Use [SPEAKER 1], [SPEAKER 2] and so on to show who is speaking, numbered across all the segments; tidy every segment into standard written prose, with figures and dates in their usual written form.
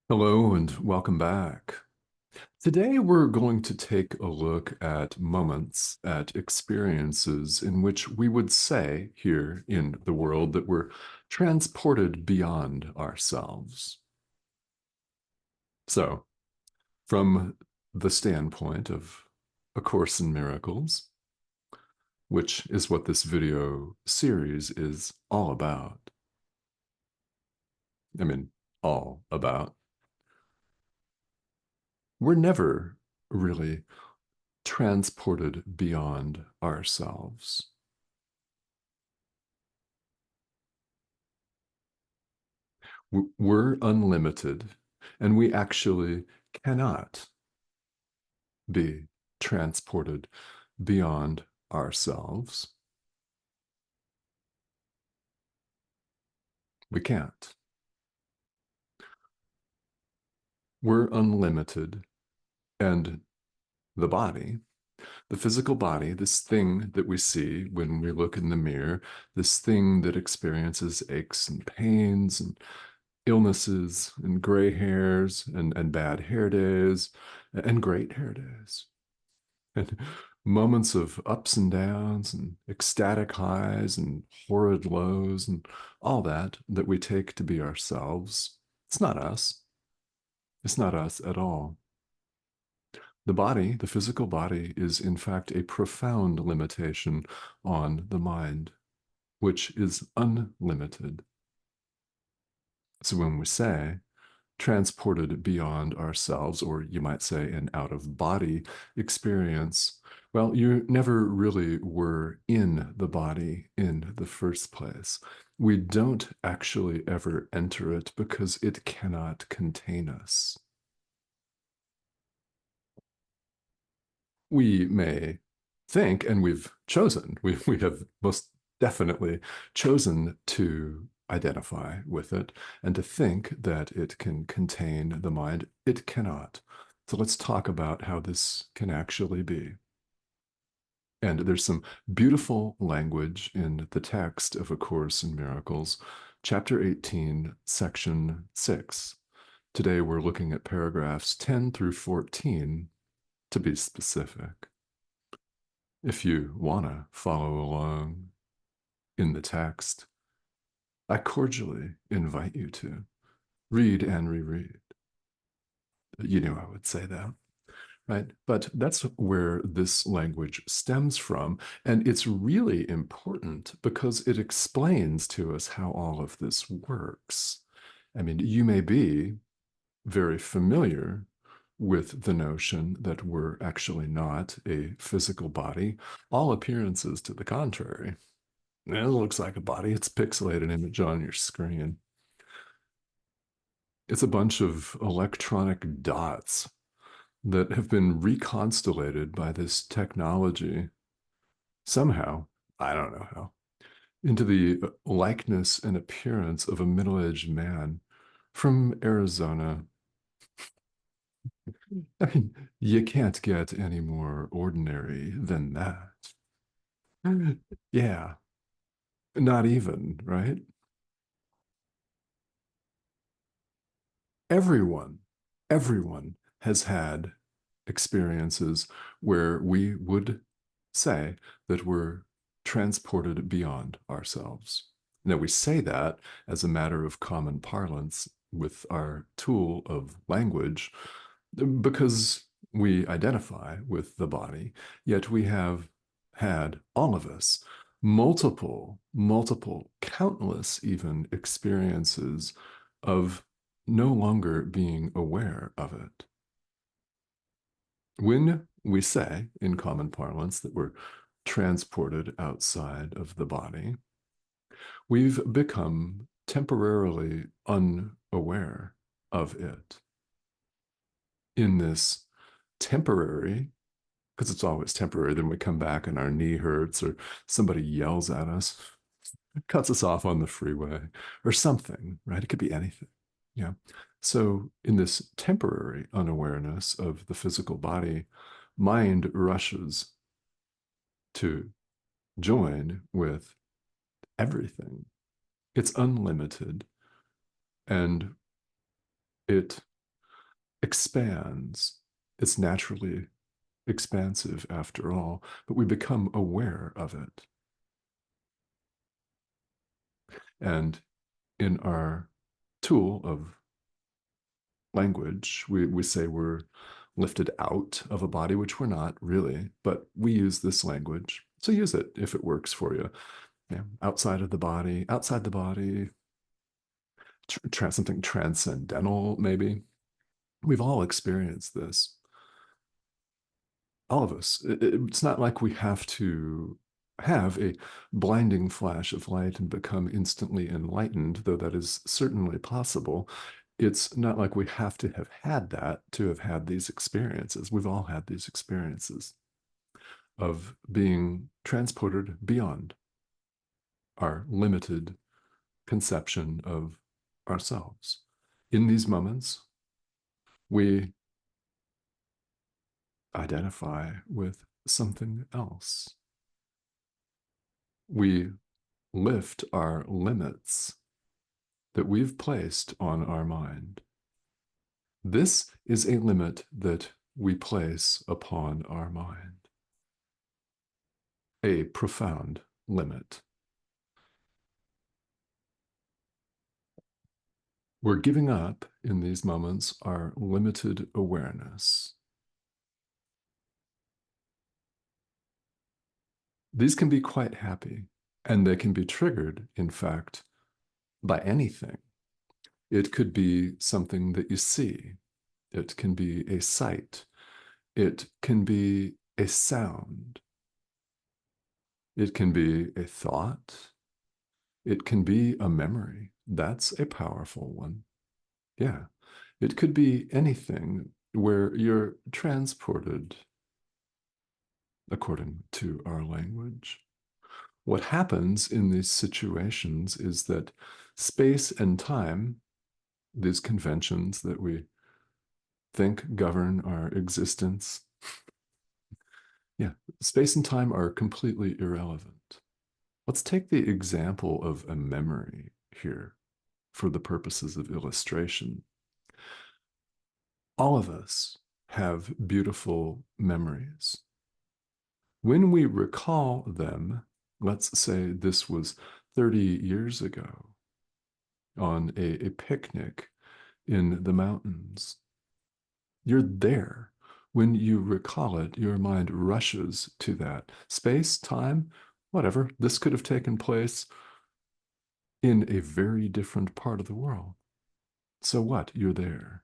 [SPEAKER 1] Hello and welcome back. Today we're going to take a look at moments, at experiences in which we would say here in the world that we're transported beyond ourselves. So, from the standpoint of A Course in Miracles, which is what this video series is all about. I mean, all about. We're never really transported beyond ourselves. We're unlimited, and we actually cannot be transported beyond ourselves. We can't. We're unlimited, and the body, the physical body, this thing that we see when we look in the mirror, this thing that experiences aches and pains and illnesses and gray hairs and bad hair days and great hair days and moments of ups and downs and ecstatic highs and horrid lows and all that we take to be ourselves. It's not us. It's not us at all. The body, the physical body, is in fact a profound limitation on the mind, which is unlimited. So when we say transported beyond ourselves, or you might say an out of body experience, well, you never really were in the body in the first place. We don't actually ever enter it because it cannot contain us. We may think, and we've chosen, we have most definitely chosen to identify with it and to think that it can contain the mind. It cannot. So let's talk about how this can actually be. And there's some beautiful language in the text of A Course in Miracles, chapter 18, section 6. Today we're looking at paragraphs 10 through 14 to be specific. If you want to follow along in the text, I cordially invite you to read and reread. You knew I would say that, right? But that's where this language stems from. And it's really important because it explains to us how all of this works. I mean, you may be very familiar with the notion that we're actually not a physical body. All appearances to the contrary. It looks like a body. It's a pixelated image on your screen. It's a bunch of electronic dots that have been reconstellated by this technology somehow, I don't know how, into the likeness and appearance of a middle-aged man from Arizona. I mean, you can't get any more ordinary than that. Yeah, not even, right? Everyone, everyone has had experiences where we would say that we're transported beyond ourselves. Now, we say that as a matter of common parlance with our tool of language because we identify with the body, yet we have had, all of us, multiple, countless even experiences of no longer being aware of it. When we say in common parlance that we're transported outside of the body, we've become temporarily unaware of it. In this temporary, because it's always temporary, then we come back and our knee hurts, or somebody yells at us, cuts us off on the freeway, or something, right? It could be anything. Yeah. So, in this temporary unawareness of the physical body, mind rushes to join with everything. It's unlimited and it expands. It's naturally expansive after all, but we become aware of it. And in our tool of language, we say we're lifted out of a body, which we're not really, but we use this language. So use it if it works for you. Yeah, outside the body, something transcendental, maybe. We've all experienced this, all of us. It's not like we have to have a blinding flash of light and become instantly enlightened, though that is certainly possible. It's not like we have to have had that to have had these experiences. We've all had these experiences of being transported beyond our limited conception of ourselves. In these moments, we identify with something else. We lift our limits that we've placed on our mind. This is a limit that we place upon our mind, a profound limit. We're giving up in these moments our limited awareness. These can be quite happy, and they can be triggered, in fact, by anything. It could be something that you see. It can be a sight. It can be a sound. It can be a thought. It can be a memory. That's a powerful one. Yeah. It could be anything where you're transported according to our language. What happens in these situations is that space and time, these conventions that we think govern our existence, yeah, space and time are completely irrelevant. Let's take the example of a memory here for the purposes of illustration. All of us have beautiful memories. When we recall them, let's say this was 30 years ago on a picnic in the mountains, you're there. When you recall it, your mind rushes to that. Space, time, whatever. This could have taken place in a very different part of the world. So what? You're there.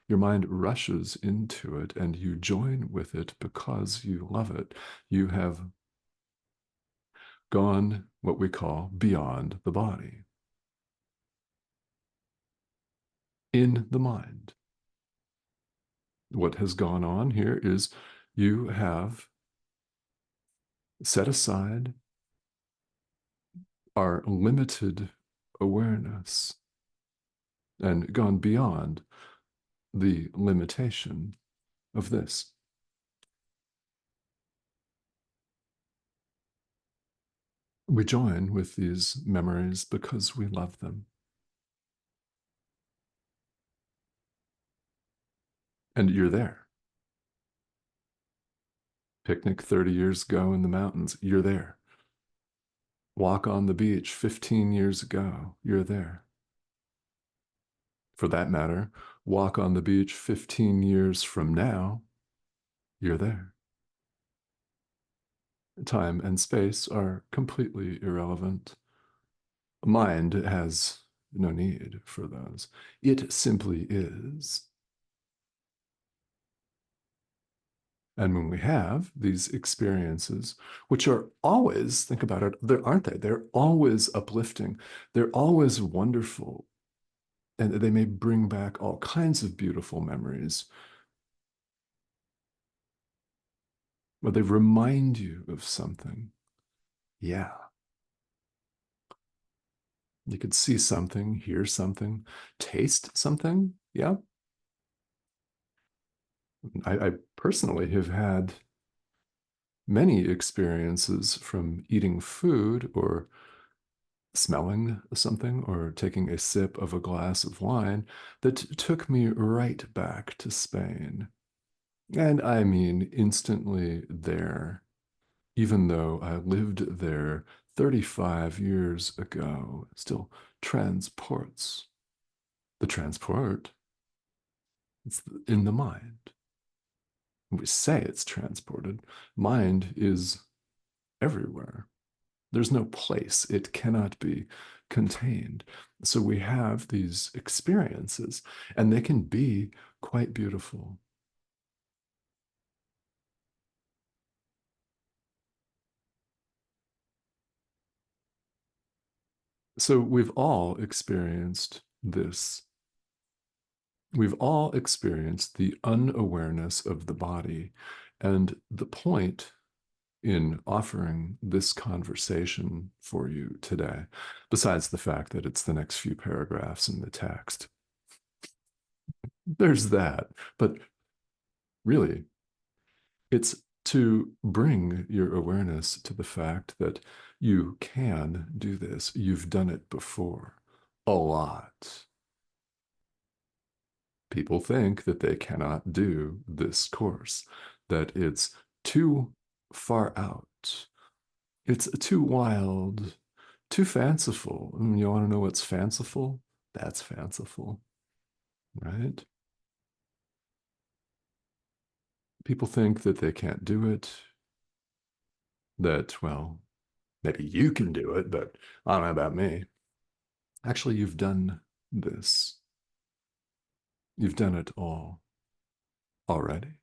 [SPEAKER 1] Your mind rushes into it and you join with it because you love it. You have gone what we call beyond the body, in the mind. What has gone on here is you have set aside our limited awareness and gone beyond the limitation of this. We join with these memories because we love them. And you're there. Picnic 30 years ago in the mountains, you're there. Walk on the beach 15 years ago, you're there. For that matter, walk on the beach 15 years from now, you're there. Time and space are completely irrelevant. Mind has no need for those. It simply is. And when we have these experiences, which are always, think about it, there aren't they? They're always uplifting. They're always wonderful. And they may bring back all kinds of beautiful memories. But they remind you of something. Yeah. You could see something, hear something, taste something. Yeah. I personally have had many experiences from eating food or smelling something or taking a sip of a glass of wine that took me right back to Spain. And I mean, instantly there, even though I lived there 35 years ago, still transports. The transport, it's in the mind. We say it's transported. Mind is everywhere. There's no place. It cannot be contained. So we have these experiences, and they can be quite beautiful. So we've all experienced this. We've all experienced the unawareness of the body. And the point in offering this conversation for you today, besides the fact that it's the next few paragraphs in the text, there's that. But really, it's to bring your awareness to the fact that you can do this. You've done it before a lot. People think that they cannot do this course, that it's too far out, it's too wild, too fanciful. And you want to know what's fanciful? That's fanciful, right? People think that they can't do it, that, well, maybe you can do it, but I don't know about me. Actually, you've done this. You've done it all already.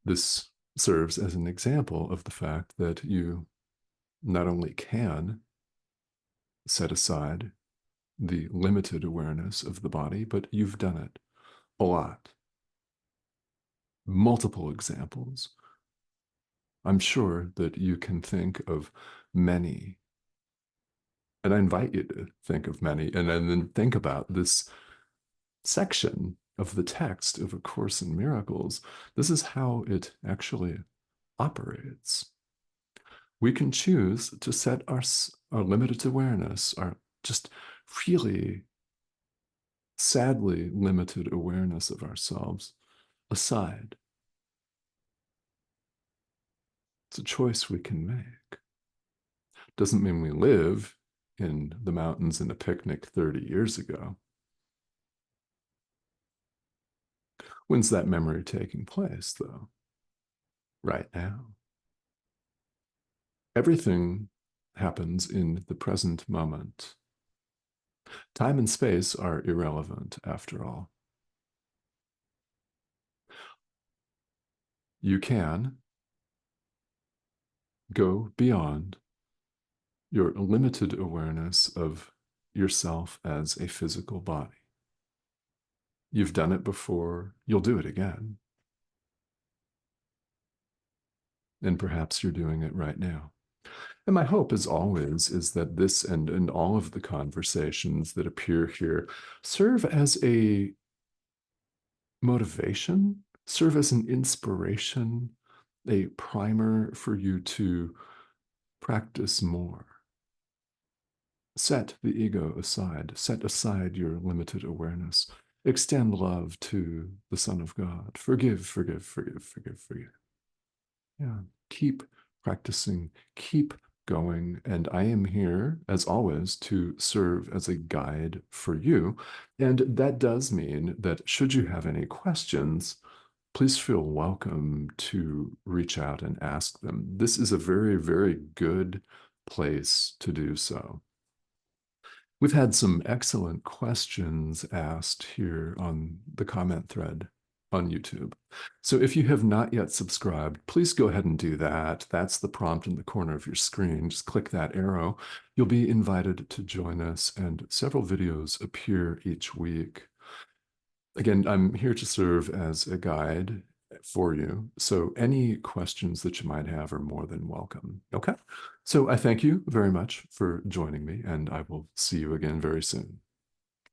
[SPEAKER 1] This serves as an example of the fact that you not only can set aside the limited awareness of the body, but you've done it a lot. Multiple examples. I'm sure that you can think of many. And I invite you to think of many and then think about this section of the text of A Course in Miracles. This is how it actually operates. We can choose to set our limited awareness, our just really sadly limited awareness of ourselves aside. It's a choice we can make. Doesn't mean we live in the mountains in a picnic 30 years ago. When's that memory taking place, though? Right now. Everything happens in the present moment. Time and space are irrelevant, after all. You can go beyond your limited awareness of yourself as a physical body. You've done it before, you'll do it again. And perhaps you're doing it right now. And my hope, as always, is that this and all of the conversations that appear here serve as a motivation, serve as an inspiration, a primer for you to practice more. Set the ego aside, set aside your limited awareness, extend love to the Son of God. Forgive, forgive, forgive, forgive, forgive. Yeah, keep practicing, keep going. And I am here, as always, to serve as a guide for you. And that does mean that should you have any questions, please feel welcome to reach out and ask them. This is a very, very good place to do so. We've had some excellent questions asked here on the comment thread on YouTube. So if you have not yet subscribed, please go ahead and do that. That's the prompt in the corner of your screen. Just click that arrow. You'll be invited to join us, and several videos appear each week. Again, I'm here to serve as a guide for you. So any questions that you might have are more than welcome. Okay. So I thank you very much for joining me, and I will see you again very soon.